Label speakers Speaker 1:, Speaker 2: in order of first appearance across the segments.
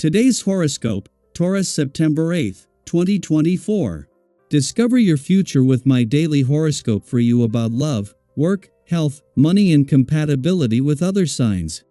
Speaker 1: Today's horoscope, Taurus, September 8th, 2024. Discover your future with my daily horoscope for you about love, work, health, money, and compatibility with other signs.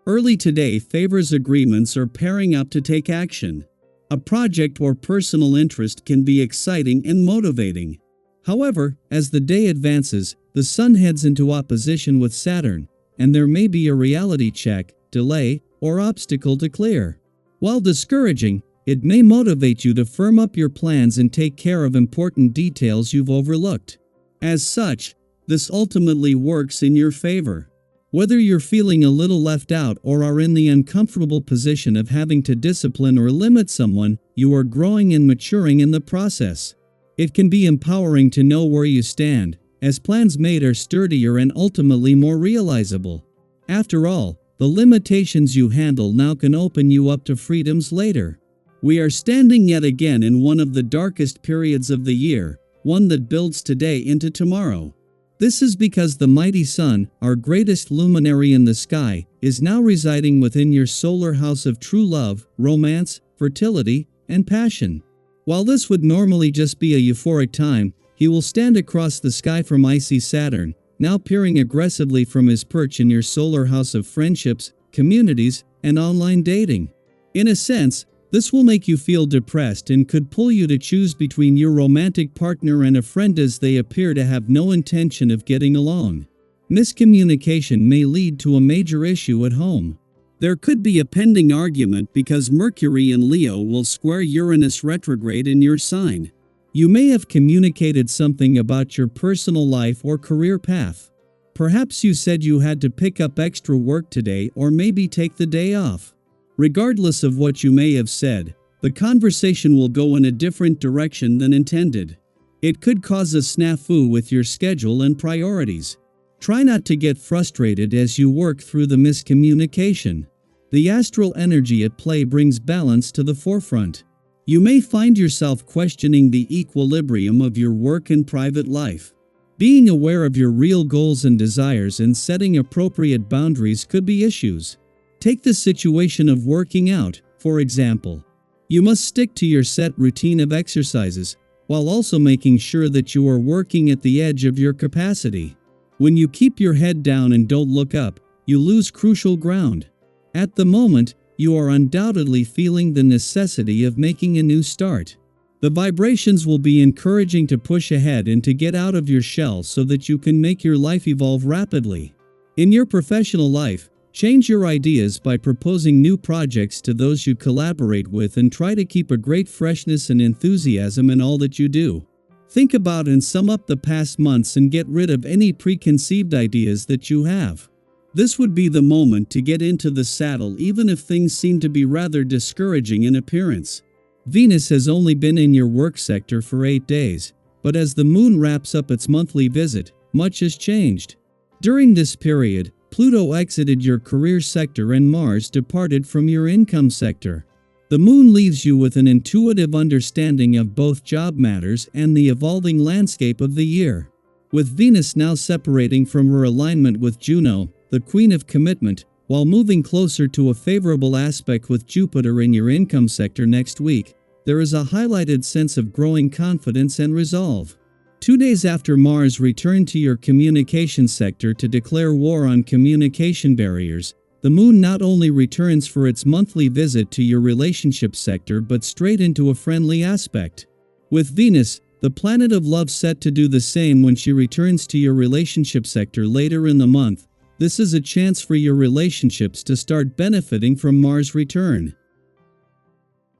Speaker 1: Early today favors agreements or pairing up to take action. A project or personal interest can be exciting and motivating. However, as the day advances, the Sun heads into opposition with Saturn, and there may be a reality check, delay, or obstacle to clear. While discouraging, it may motivate you to firm up your plans and take care of important details you've overlooked. As such, this ultimately works in your favor. Whether you're feeling a little left out or are in the uncomfortable position of having to discipline or limit someone, you are growing and maturing in the process. It can be empowering to know where you stand, as plans made are sturdier and ultimately more realizable. After all, the limitations you handle now can open you up to freedoms later. We are standing yet again in one of the darkest periods of the year, one that builds today into tomorrow. This is because the mighty Sun, our greatest luminary in the sky, is now residing within your solar house of true love, romance, fertility, and passion. While this would normally just be a euphoric time, he will stand across the sky from icy Saturn, now peering aggressively from his perch in your solar house of friendships, communities, and online dating. In a sense, this will make you feel depressed and could pull you to choose between your romantic partner and a friend, as they appear to have no intention of getting along. Miscommunication may lead to a major issue at home. There could be a pending argument because Mercury in Leo will square Uranus retrograde in your sign. You may have communicated something about your personal life or career path. Perhaps you said you had to pick up extra work today or maybe take the day off. Regardless of what you may have said, the conversation will go in a different direction than intended. It could cause a snafu with your schedule and priorities. Try not to get frustrated as you work through the miscommunication. The astral energy at play brings balance to the forefront. You may find yourself questioning the equilibrium of your work and private life. Being aware of your real goals and desires and setting appropriate boundaries could be issues. Take the situation of working out, for example. You must stick to your set routine of exercises, while also making sure that you are working at the edge of your capacity. When you keep your head down and don't look up, you lose crucial ground. At the moment, you are undoubtedly feeling the necessity of making a new start. The vibrations will be encouraging to push ahead and to get out of your shell so that you can make your life evolve rapidly. In your professional life, change your ideas by proposing new projects to those you collaborate with and try to keep a great freshness and enthusiasm in all that you do. Think about and sum up the past months and get rid of any preconceived ideas that you have. This would be the moment to get into the saddle even if things seem to be rather discouraging in appearance. Venus has only been in your work sector for 8 days, but as the moon wraps up its monthly visit, much has changed. During this period, Pluto exited your career sector and Mars departed from your income sector. The moon leaves you with an intuitive understanding of both job matters and the evolving landscape of the year. With Venus now separating from her alignment with Juno, the queen of commitment, while moving closer to a favorable aspect with Jupiter in your income sector next week, there is a highlighted sense of growing confidence and resolve. 2 days after Mars returned to your communication sector to declare war on communication barriers, the moon not only returns for its monthly visit to your relationship sector but straight into a friendly aspect. With Venus, the planet of love, set to do the same when she returns to your relationship sector later in the month, this is a chance for your relationships to start benefiting from Mars' return.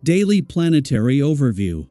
Speaker 1: Daily Planetary Overview.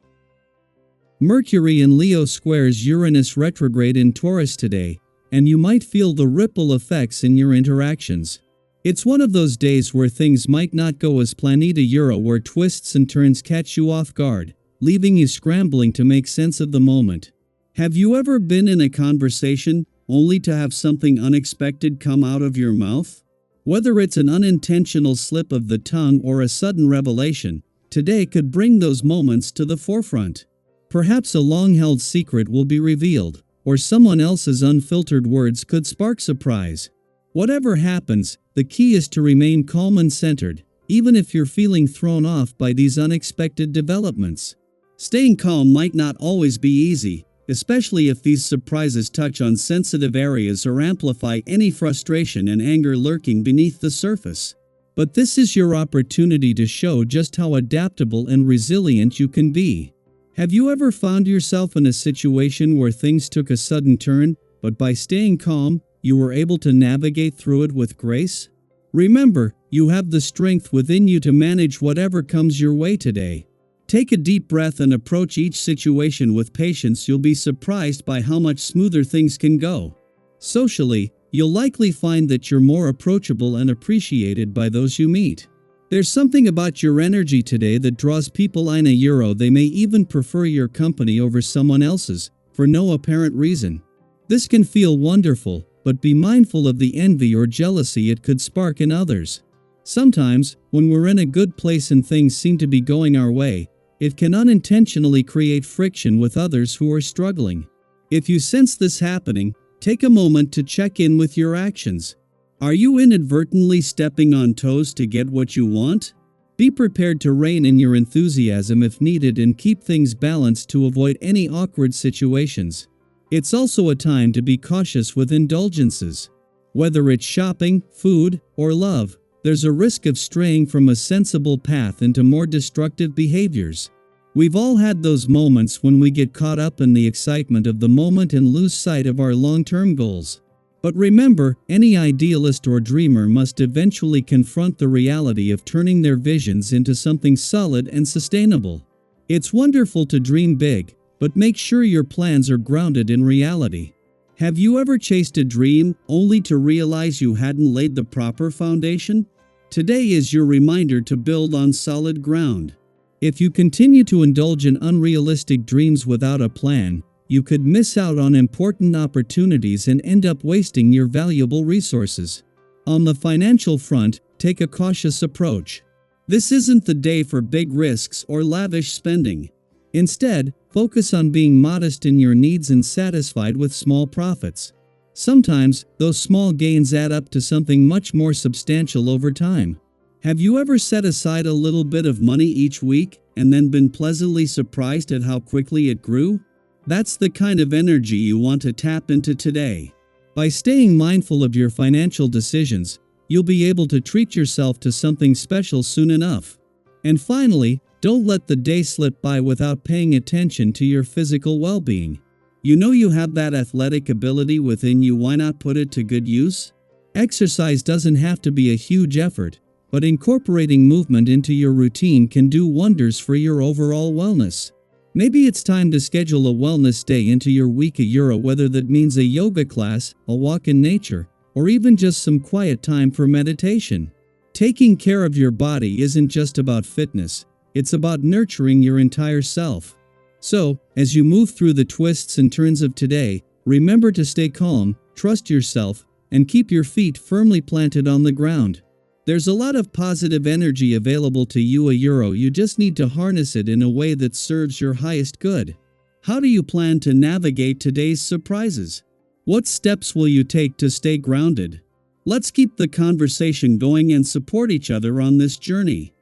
Speaker 1: Mercury in Leo squares Uranus retrograde in Taurus today, and you might feel the ripple effects in your interactions. It's one of those days where things might not go as planned, a Euro where twists and turns catch you off guard, leaving you scrambling to make sense of the moment. Have you ever been in a conversation only to have something unexpected come out of your mouth? Whether it's an unintentional slip of the tongue or a sudden revelation, today could bring those moments to the forefront. Perhaps a long-held secret will be revealed, or someone else's unfiltered words could spark surprise. Whatever happens, the key is to remain calm and centered, even if you're feeling thrown off by these unexpected developments. Staying calm might not always be easy, especially if these surprises touch on sensitive areas or amplify any frustration and anger lurking beneath the surface. But this is your opportunity to show just how adaptable and resilient you can be. Have you ever found yourself in a situation where things took a sudden turn, but by staying calm, you were able to navigate through it with grace? Remember, you have the strength within you to manage whatever comes your way today. Take a deep breath and approach each situation with patience. You'll be surprised by how much smoother things can go. Socially, you'll likely find that you're more approachable and appreciated by those you meet. There's something about your energy today that draws people in. They may even prefer your company over someone else's, for no apparent reason. This can feel wonderful, but be mindful of the envy or jealousy it could spark in others. Sometimes, when we're in a good place and things seem to be going our way, it can unintentionally create friction with others who are struggling. If you sense this happening, take a moment to check in with your actions. Are you inadvertently stepping on toes to get what you want? Be prepared to rein in your enthusiasm if needed and keep things balanced to avoid any awkward situations. It's also a time to be cautious with indulgences. Whether it's shopping, food, or love, there's a risk of straying from a sensible path into more destructive behaviors. We've all had those moments when we get caught up in the excitement of the moment and lose sight of our long-term goals. But remember, any idealist or dreamer must eventually confront the reality of turning their visions into something solid and sustainable. It's wonderful to dream big, but make sure your plans are grounded in reality. Have you ever chased a dream only to realize you hadn't laid the proper foundation? Today is your reminder to build on solid ground. If you continue to indulge in unrealistic dreams without a plan, you could miss out on important opportunities and end up wasting your valuable resources. On the financial front, take a cautious approach. This isn't the day for big risks or lavish spending. Instead, focus on being modest in your needs and satisfied with small profits. Sometimes, those small gains add up to something much more substantial over time. Have you ever set aside a little bit of money each week and then been pleasantly surprised at how quickly it grew? That's the kind of energy you want to tap into today. By staying mindful of your financial decisions, you'll be able to treat yourself to something special soon enough. And finally, don't let the day slip by without paying attention to your physical well-being. You know you have that athletic ability within you, why not put it to good use? Exercise doesn't have to be a huge effort, but incorporating movement into your routine can do wonders for your overall wellness. Maybe it's time to schedule a wellness day into your week, whether that means a yoga class, a walk in nature, or even just some quiet time for meditation. Taking care of your body isn't just about fitness. It's about nurturing your entire self. So, as you move through the twists and turns of today, remember to stay calm, trust yourself, and keep your feet firmly planted on the ground. There's a lot of positive energy available to you, you just need to harness it in a way that serves your highest good. How do you plan to navigate today's surprises? What steps will you take to stay grounded? Let's keep the conversation going and support each other on this journey.